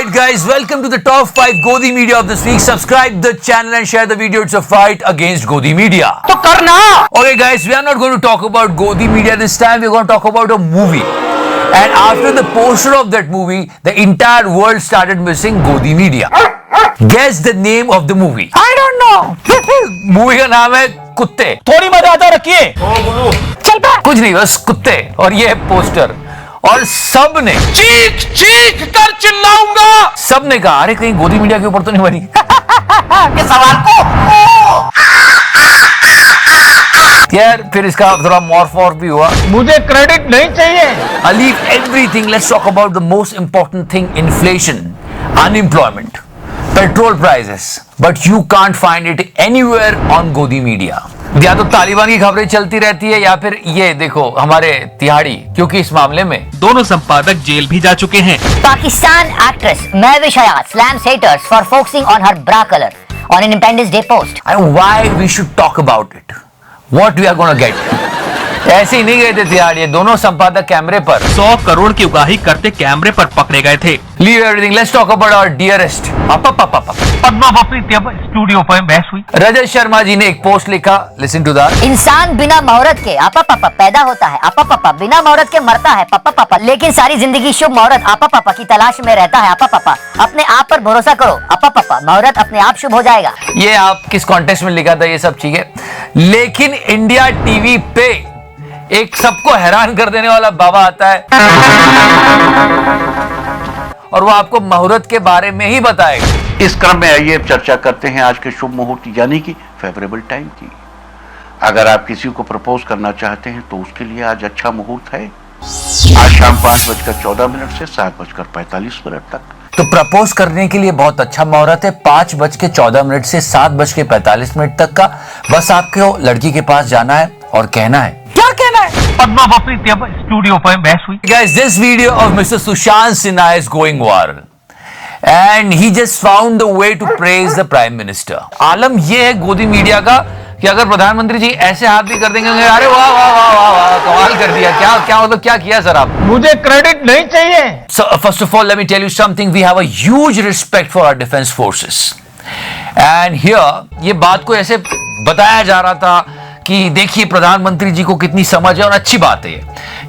Alright guys, welcome to the top 5 Godi Media of this week. Subscribe the channel and share the video. It's a fight against Godi Media. तो करना। Okay guys, we are not going to talk about Godi Media this time. We're going to talk about a movie. And after the poster of that movie, the entire world started missing Godi Media. Guess the name of the movie. I don't know. Movie का नाम है कुत्ते. थोड़ी मर्यादा रखिए। चल पे। कुछ नहीं, बस कुत्ते. और ये है पोस्टर. और सब ने चीख चीख कर चिल्लाऊंगा। सब ने कहा अरे कहीं गोदी मीडिया के ऊपर तो नहीं बनी. के सवाल को यार फिर इसका थोड़ा मॉर्फ भी हुआ. मुझे क्रेडिट नहीं चाहिए. I'll leave everything. Let's talk about the most important thing: inflation, unemployment, petrol prices. But you can't find it anywhere on Godi Media. या तो तालिबान की खबरें चलती रहती है या फिर ये देखो हमारे तिहाड़ी, क्योंकि इस मामले में दोनों संपादक जेल भी जा चुके हैं. Pakistan actress Mehwish Hayat slams haters for focusing on her bra color on an Independence Day post. and why we should talk about it, what we are gonna get. ऐसे ही नहीं गए थे तिहाड़ी, दोनों संपादक कैमरे पर 100 करोड़ की उगाही करते कैमरे पर पकड़े गए थे. Leave everything. Let's talk about our dearest. Padma studio पर बहस हुई. रजत शर्मा जी ने एक पोस्ट लिखा. Listen to that. इंसान बिना मुहूर्त के आपा पापा पैदा होता है, आपा पापा बिना मुहूर्त के मरता है, पापा पापा लेकिन सारी जिंदगी शुभ मुहूर्त आपा पापा की तलाश में रहता है, आपा पापा अपने आप पर भरोसा करो, आपा पापा मुहूर्त अपने आप शुभ हो जाएगा. ये आप किस कॉन्टेक्स्ट में लिखा था ये सब चीजें, लेकिन इंडिया टीवी पे एक सबको हैरान कर देने वाला बाबा आता है और वो आपको मुहूर्त के बारे में ही बताएगा. इस क्रम में आइए चर्चा करते हैं आज के शुभ मुहूर्त यानी कि फेवरेबल टाइम की. अगर आप किसी को प्रपोज करना चाहते हैं तो उसके लिए आज अच्छा मुहूर्त है. आज शाम 5:14 से 7:45 तक. तो प्रपोज करने के लिए बहुत अच्छा मुहूर्त है 5:14 से 7:45 तक का. बस आपको लड़की के पास जाना है और कहना है. क्या कहना है? पद्मा स्टूडियो पर बहस हुई. Guys, this video of Mr. Sushant Sinha is going viral. And he just found the way to praise the Prime Minister. आलम ये है गोदी मीडिया का कि अगर प्रधानमंत्री जी ऐसे हाथ भी कर देंगे, अरे वाह वाह वाह वाह वाह कमाल कर दिया. क्या मतलब क्या किया सर आप? मुझे क्रेडिट नहीं चाहिए. So first of all, let me tell you something. We have a huge respect for our defense forces. And here ये बात को ऐसे बताया जा रहा था कि देखिए प्रधानमंत्री जी को कितनी समझ है और अच्छी बात है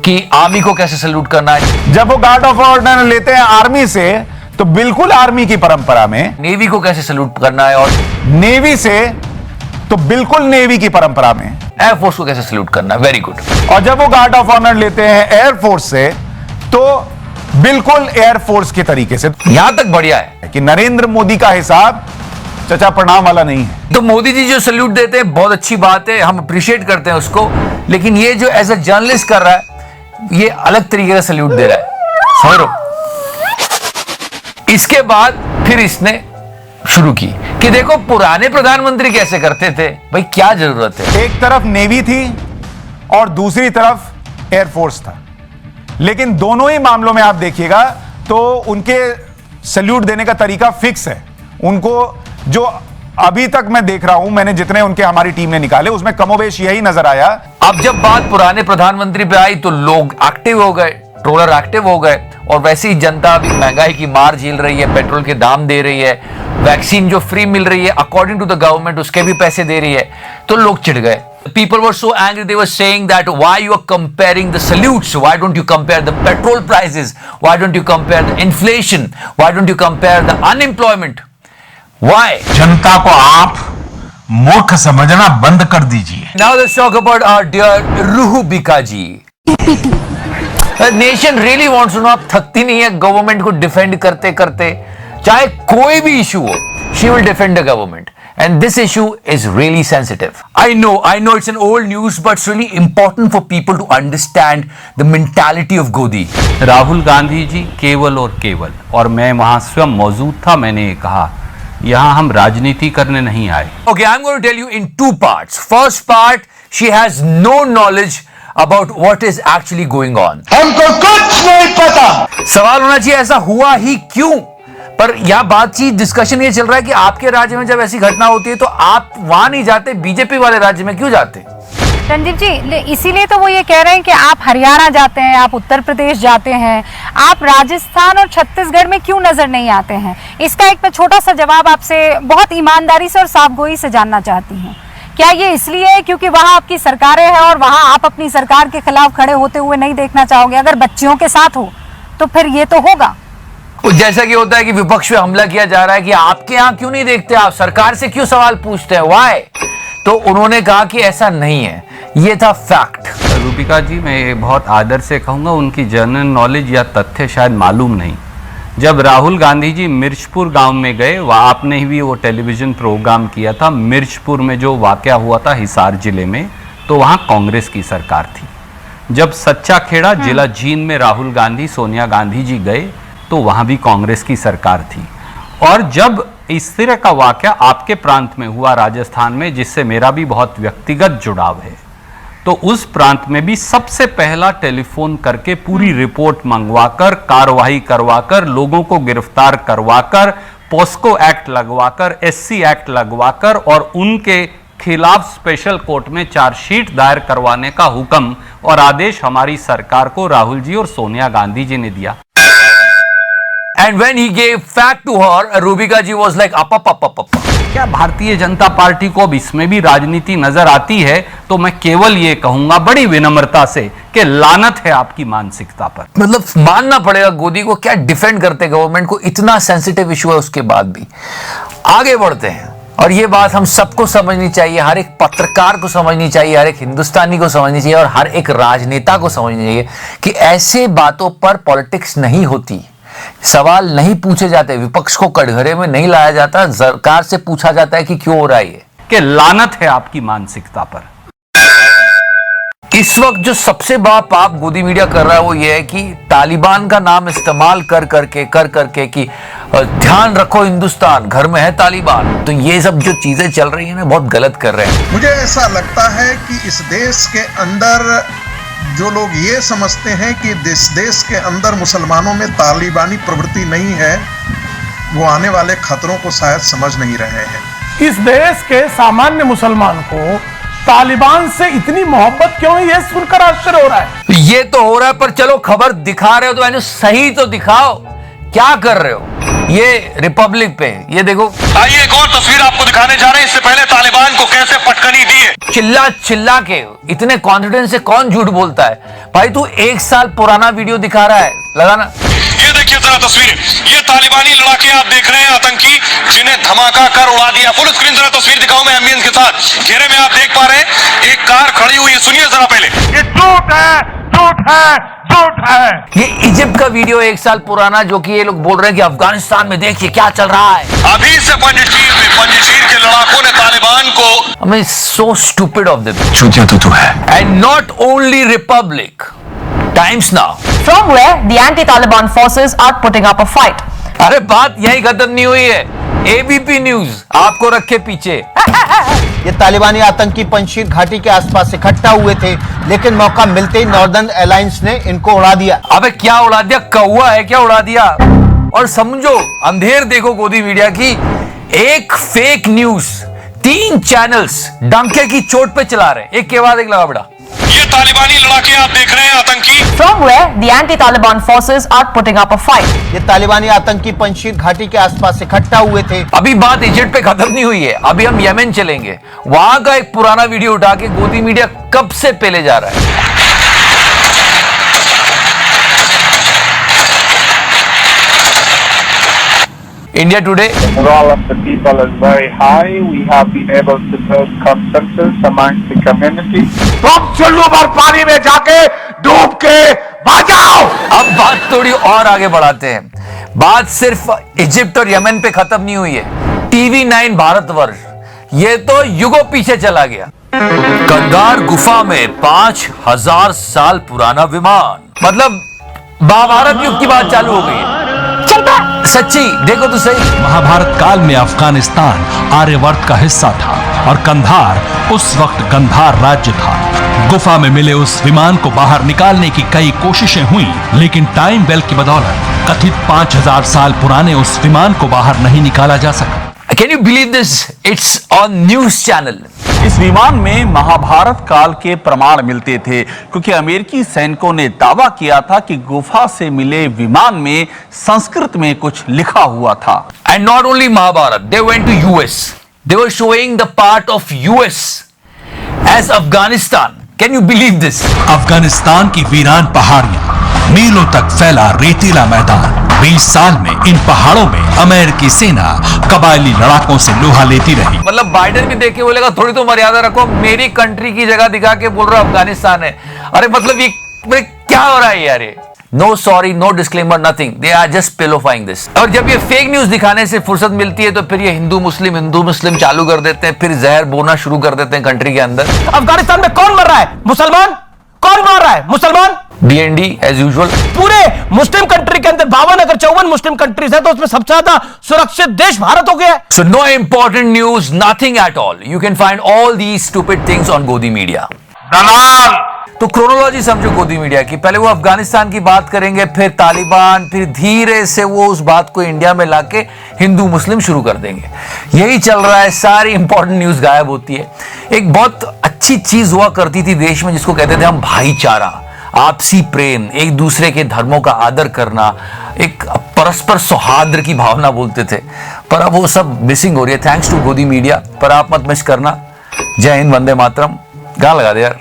कि आर्मी को कैसे सैल्यूट करना है. जब वो गार्ड ऑफ ऑनर लेते हैं आर्मी से तो बिल्कुल आर्मी की परंपरा में, नेवी को कैसे सैल्यूट करना है और नेवी से तो बिल्कुल नेवी की परंपरा में, एयरफोर्स को कैसे सैल्यूट करना है. Very good. और जब वो गार्ड ऑफ ऑनर लेते हैं एयरफोर्स से तो बिल्कुल एयरफोर्स के तरीके से. यहां तक बढ़िया है कि नरेंद्र मोदी का हिसाब चचा प्रणाम वाला नहीं है. तो मोदी जी जो सैल्यूट देते हैं बहुत अच्छी बात है, हम अप्रिशिएट करते हैं उसको. लेकिन ये जो एज अ जर्नलिस्ट कर रहा है ये अलग तरीके का सैल्यूट दे रहा है. समझ लो. इसके बाद फिर इसने शुरू की कि देखो पुराने प्रधानमंत्री कैसे करते थे. भाई क्या जरूरत है. एक तरफ नेवी थी और दूसरी तरफ एयरफोर्स था, लेकिन दोनों ही मामलों में आप देखिएगा तो उनके सैल्यूट देने का तरीका फिक्स है. उनको जो अभी तक मैं देख रहा हूं, मैंने जितने उनके हमारी टीम ने निकाले उसमें कमोबेश यही नजर आया. अब जब बात पुराने प्रधानमंत्री पे आई तो लोग एक्टिव हो गए, ट्रोलर एक्टिव हो गए. और वैसे ही जनता अभी महंगाई की मार झेल रही है, पेट्रोल के दाम दे रही है, वैक्सीन जो फ्री मिल रही है अकॉर्डिंग टू द गवर्नमेंट उसके भी पैसे दे रही है. तो लोग चिढ़ गए. People were so angry, they were saying that why you are comparing the salutes, why don't you compare the petrol prices, why don't you compare the inflation, why don't you compare the unemployment, why? जनता को आप मूर्ख समझना बंद कर दीजिए. Now let's talk about our dear Ruhu Bika ji. The nation really wants to know. आप थकती नहीं है गवर्नमेंट को डिफेंड करते करते, चाहे कोई भी इशू हो she will defend the government. And this issue is really sensitive. I know it's an old news, but it's really important for people to understand the mentality of Godi. Rahul Gandhi ji केवल और केवल, और मैं वहां स्वयं मौजूद था, मैंने ये कहा यहां हम राजनीति करने नहीं आए. Okay, I'm going to tell you in two parts. First part, she has no knowledge about what is actually going on. हमको कुछ नहीं पता. सवाल होना चाहिए ऐसा हुआ ही क्यों. पर यह बातचीत डिस्कशन ये चल रहा है कि आपके राज्य में जब ऐसी घटना होती है तो आप वहां नहीं जाते, बीजेपी वाले राज्य में क्यों जाते. रणदीप जी, इसीलिए तो वो ये कह रहे हैं कि आप हरियाणा जाते हैं, आप उत्तर प्रदेश जाते हैं, आप राजस्थान और छत्तीसगढ़ में क्यों नजर नहीं आते हैं? इसका एक मैं छोटा सा जवाब आपसे बहुत ईमानदारी से और साफगोई से जानना चाहती हूँ। क्या ये इसलिए है क्योंकि वहाँ आपकी सरकारें हैं और वहाँ आप अपनी सरकार के खिलाफ खड़े होते हुए नहीं देखना चाहोगे? अगर बच्चियों के साथ हो तो फिर ये तो होगा। जैसा कि होता है कि विपक्ष पे हमला किया जा रहा है कि आपके यहाँ क्यों नहीं देखते, आप सरकार से क्यों सवाल पूछते हैं, व्हाई? तो उन्होंने कहा कि ऐसा नहीं है, ये था फैक्ट। रूबिका जी, मैं बहुत आदर से कहूँगा, उनकी जनरल नॉलेज या तथ्य शायद मालूम नहीं। जब राहुल गांधी जी मिर्चपुर गांव में गए, वह आपने भी वो टेलीविजन प्रोग्राम किया था, मिर्चपुर में जो वाकया हुआ था हिसार जिले में, तो वहाँ कांग्रेस की सरकार थी। जब सच्चा खेड़ा जिला जींद में राहुल गांधी सोनिया गांधी जी गए तो वहाँ भी कांग्रेस की सरकार थी। और जब इस तरह का वाकया आपके प्रांत में हुआ राजस्थान में, जिससे मेरा भी बहुत व्यक्तिगत जुड़ाव है, तो उस प्रांत में भी सबसे पहला टेलीफोन करके पूरी रिपोर्ट मंगवाकर, कार्रवाई करवाकर, लोगों को गिरफ्तार करवाकर, पोस्को एक्ट लगवाकर, एससी एक्ट लगवाकर और उनके खिलाफ स्पेशल कोर्ट में चार्जशीट दायर करवाने का हुक्म और आदेश हमारी सरकार को राहुल जी और सोनिया गांधी जी ने दिया। And when he gave fact to her, Rubika ji was like, up. क्या भारतीय जनता पार्टी को अब इसमें भी राजनीति नजर आती है? तो मैं केवल ये कहूंगा बड़ी विनम्रता से कि लानत है आपकी मानसिकता पर। मतलब मानना पड़ेगा गोदी को, क्या डिफेंड करते गवर्नमेंट को, इतना सेंसिटिव इशू है उसके बाद भी। आगे बढ़ते हैं, और ये बात हम सबको समझनी चाहिए, हर एक पत्रकार को समझनी चाहिए, हर एक हिंदुस्तानी को समझनी चाहिए और हर एक राजनेता को समझनी चाहिए कि ऐसे बातों पर पॉलिटिक्स नहीं होती, सवाल नहीं पूछे जाते, विपक्ष को कटघरे में नहीं लाया जाता, सरकार से पूछा जाता है कि क्यों हो रहा है ये। कि लानत है आपकी मानसिकता पर। इस वक्त जो सबसे बड़ा पाप गोदी मीडिया कर रहा है वो ये है कि तालिबान का नाम इस्तेमाल कर करके कि ध्यान रखो हिंदुस्तान, घर में है तालिबान। तो ये सब जो चीजें चल रही है ना, बहुत गलत कर रहे हैं। मुझे ऐसा लगता है कि इस देश के अंदर जो लोग ये समझते हैं कि इस देश के अंदर मुसलमानों में तालिबानी प्रवृत्ति नहीं है, वो आने वाले खतरों को शायद समझ नहीं रहे हैं। इस देश के सामान्य मुसलमान को तालिबान से इतनी मोहब्बत क्यों है, यह सुनकर आश्चर्य हो रहा है। ये तो हो रहा है, पर चलो खबर दिखा रहे हो तो सही तो दिखाओ, क्या कर रहे हो? ये रिपब्लिक पे ये देखो, आइए एक और तस्वीर आपको दिखाने जा रहे हैं। इससे पहले तालिबान को कैसे पटकनी दी है। चिल्ला के इतने कॉन्फिडेंस से कौन झूठ बोलता है भाई? तू 1 साल पुराना वीडियो दिखा रहा है, लगाना। ये देखिए जरा तस्वीर, ये तालिबानी लड़ाके आप देख रहे हैं, आतंकी जिन्हें धमाका कर उड़ा दिया। फुल स्क्रीन जरा तस्वीर दिखाओ मैं एम्बियंस के साथ। घेरे में आप देख पा रहे हैं एक कार खड़ी हुई है, सुनिए जरा पहले। ये झूठ है, झूठ है, झूठ है। ये इजिप्ट का वीडियो 1 साल पुराना, जो कि ये लोग बोल रहे हैं कि अफगानिस्तान में देखिए क्या चल रहा है। अभी से पंजशीर के लड़ाकों ने तालिबान को, I mean, so stupid of them. चूतिया तो तू है। And not only Republic, Times Now. From where the anti-Taliban forces are putting up a fight. अरे बात यही खत्म नहीं हुई है, एबीपी न्यूज आपको रखे पीछे। ये तालिबानी आतंकी पंजशीर घाटी के आसपास इकट्ठा हुए थे, लेकिन मौका मिलते ही नॉर्दर्न अलायंस ने इनको उड़ा दिया। अबे क्या उड़ा दिया? कौवा है क्या उड़ा दिया? और समझो अंधेर देखो गोदी मीडिया की, एक फेक न्यूज 3 चैनल्स डंके की चोट पे चला रहे, एक के बाद एक लगा बड़ा। ये तालिबानी लड़ाके आप देख रहे हैं, आतंकी। From where the anti-Taliban forces are putting up a fight. ये तालिबानी आतंकी पंजशीर घाटी के आसपास इकट्ठा हुए थे। अभी बात इजिप्ट पे खत्म नहीं हुई है, अभी हम यमन चलेंगे। वहां का एक पुराना वीडियो उठा के गोदी मीडिया कब से पहले जा रहा है। India today. The morale of the people is very high. We have been able to build consensus among the community. तुम चुल्लू भर पानी में जाके डूब के बचाओ। अब बात थोड़ी और आगे बढ़ाते हैं। बात सिर्फ इजिप्ट और यमन पे खत्म नहीं हुई है। TV9 भारतवर्ष ये तो युगों पीछे चला गया। कंधार गुफा में 5000 साल पुराना विमान, मतलब महाभारत युग की बात चालू हो गई है। सच्ची देखो तो सही। महाभारत काल में अफगानिस्तान आर्यवर्त का हिस्सा था और कंधार उस वक्त गंधार राज्य था। गुफा में मिले उस विमान को बाहर निकालने की कई कोशिशें हुई, लेकिन टाइम बेल्ट की बदौलत कथित 5000 साल पुराने उस विमान को बाहर नहीं निकाला जा सका। Can you believe this? It's on news channel. इस विमान में महाभारत काल के प्रमाण मिलते थे, क्योंकि अमेरिकी सैनिकों ने दावा किया था कि गुफा से मिले विमान में संस्कृत में कुछ लिखा हुआ था। And not only Mahabharat, they went to US. They were showing the part of US as Afghanistan. Can you believe this? Afghanistan की वीरान पहाड़ियां, मीलों तक फैला रेतीला मैदान। 20 साल में इन पहाड़ों में अमेरिकी सेना कबायली लड़ाकों से लोहा लेती रही। मतलब बाइडेन भी देख के बोलेगा थोड़ी तो मर्यादा रखो, मेरी कंट्री की जगह दिखा के बोल रहा अफगानिस्तान है। अरे मतलब ये क्या हो रहा है यार? No sorry, no disclaimer, nothing, they are just pilofying this. और जब ये फेक न्यूज दिखाने से फुर्सत मिलती है तो फिर ये हिंदू मुस्लिम चालू कर देते हैं, फिर जहर बोना शुरू कर देते हैं कंट्री के अंदर। अफगानिस्तान में कौन मर रहा है? मुसलमान। कौन मार रहा है? मुसलमान। DND as usual. पूरे मुस्लिम कंट्री के अंदर 52 अगर 54 मुस्लिम कंट्रीज है तो उसमें सबसे ज्यादा सुरक्षित देश भारत हो गया। So no important news, nothing at all. You can find all these stupid things on गोदी मीडिया। दलाल। तो क्रोनोलॉजी समझो गोदी मीडिया की। पहले वो अफगानिस्तान की बात करेंगे, फिर तालिबान, फिर धीरे से वो उस बात को इंडिया में लाके हिंदू मुस्लिम शुरू कर देंगे। यही चल रहा है, सारी इंपॉर्टेंट न्यूज गायब होती है। एक बहुत अच्छी चीज हुआ करती थी देश में जिसको कहते थे हम भाईचारा, आपसी प्रेम, एक दूसरे के धर्मों का आदर करना, एक परस्पर सौहार्द की भावना बोलते थे, पर अब वो सब मिसिंग हो रही है थैंक्स टू गोदी मीडिया। पर आप मत मिस करना। जय हिंद, वंदे मातरम। गाना लगा दे यार।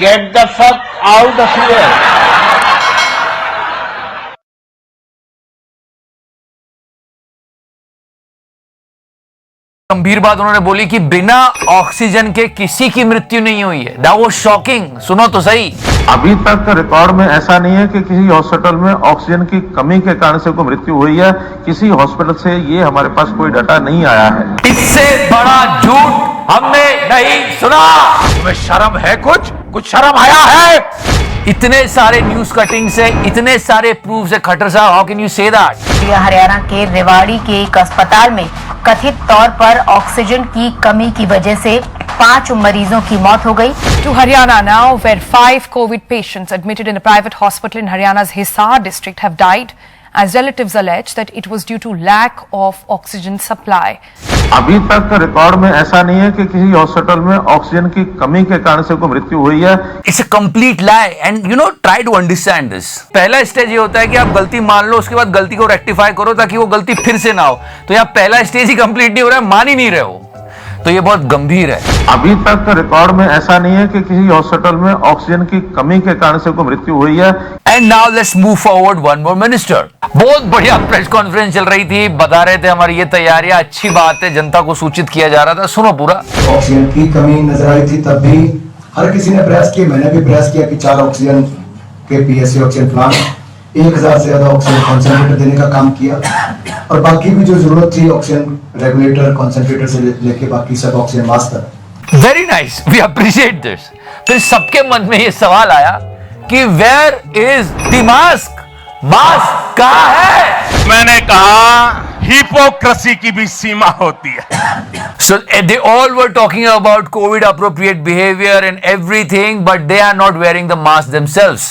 Get the fuck out of here. गंभीर बात उन्होंने बोली कि बिना ऑक्सीजन के किसी की मृत्यु नहीं हुई है। That was shocking. सुनो तो सही। अभी तक रिकॉर्ड में ऐसा नहीं है कि किसी हॉस्पिटल में ऑक्सीजन की कमी के कारण से कोई मृत्यु हुई है। किसी हॉस्पिटल से ये हमारे पास कोई डाटा नहीं आया है। इससे बड़ा झूठ हमने नहीं सुना। तुम्हें शर्म है? कुछ शर्म आया है? इतने सारे न्यूज कटिंग से, इतने सारे प्रूफ से, खट्टर साहब, how can you say that? Haryana के रेवाड़ी के एक अस्पताल में कथित तौर पर ऑक्सीजन की कमी की वजह से 5 मरीजों की मौत हो गई। To Haryana now, where 5 COVID patients admitted in a private hospital in Haryana's Hisar district have died, as relatives allege that it was due to lack of oxygen supply. अभी तक रिकॉर्ड में ऐसा नहीं है कि किसी हॉस्पिटल में oxygen की कमी के कारण से कोई मृत्यु हुई है। It's a complete lie and you know try to understand this. पहला स्टेज ये होता है कि आप गलती मान लो, उसके बाद गलती को रेक्टिफाई करो ताकि वो गलती फिर से ना हो। तो यहाँ पहला स्टेज ही कंप्लीट नहीं हो रहा है, मान ही नहीं रहे हो, तो ये बहुत गंभीर है। अभी तक रिकॉर्ड में ऐसा नहीं है कि किसी हॉस्पिटल में ऑक्सीजन की कमी के कारण से कोई मृत्यु हुई है। And now let's move forward one more minister. बहुत बढ़िया प्रेस कॉन्फ्रेंस चल रही थी, बता रहे थे हमारी ये तैयारियां अच्छी बात है, जनता को सूचित किया जा रहा था। सुनो पूरा। ऑक्सीजन की कमी नजर आई थी, तब भी हर किसी ने प्रयास किया, मैंने भी प्रयास किया कि 4 ऑक्सीजन के PSC ऑक्सीजन प्लांट, 1000 से ज्यादा ऑक्सीजन कॉन्सेंट्रेटर देने का काम किया, और बाकी भी जो जरूरत थी ऑक्सीजन रेगुलेटर, कॉन्सेंट्रेटर से लेके बाकी सब ऑक्सीजन मास्क तक। Very nice, we appreciate this. फिर सबके मन में ये सवाल आया कि where is the mask? Mask कहाँ है? मैंने कहा हिपोक्रेसी की भी सीमा होती है। So they all were talking about COVID appropriate behavior and everything, but they are not wearing the mask themselves.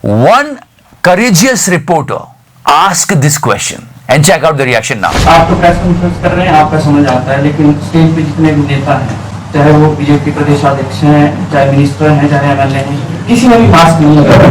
One courageous reporter asked this question and check out the reaction now. आप तो press conference कर रहे हैं, आपका समझ आता है, लेकिन स्टेज पे जितने भी नेता हैं, चाहे वो बीजेपी प्रदेश अध्यक्ष हैं, चाहे मिनिस्टर हैं, चाहे MLA हैं, किसी ने भी मास्क नहीं लगाया।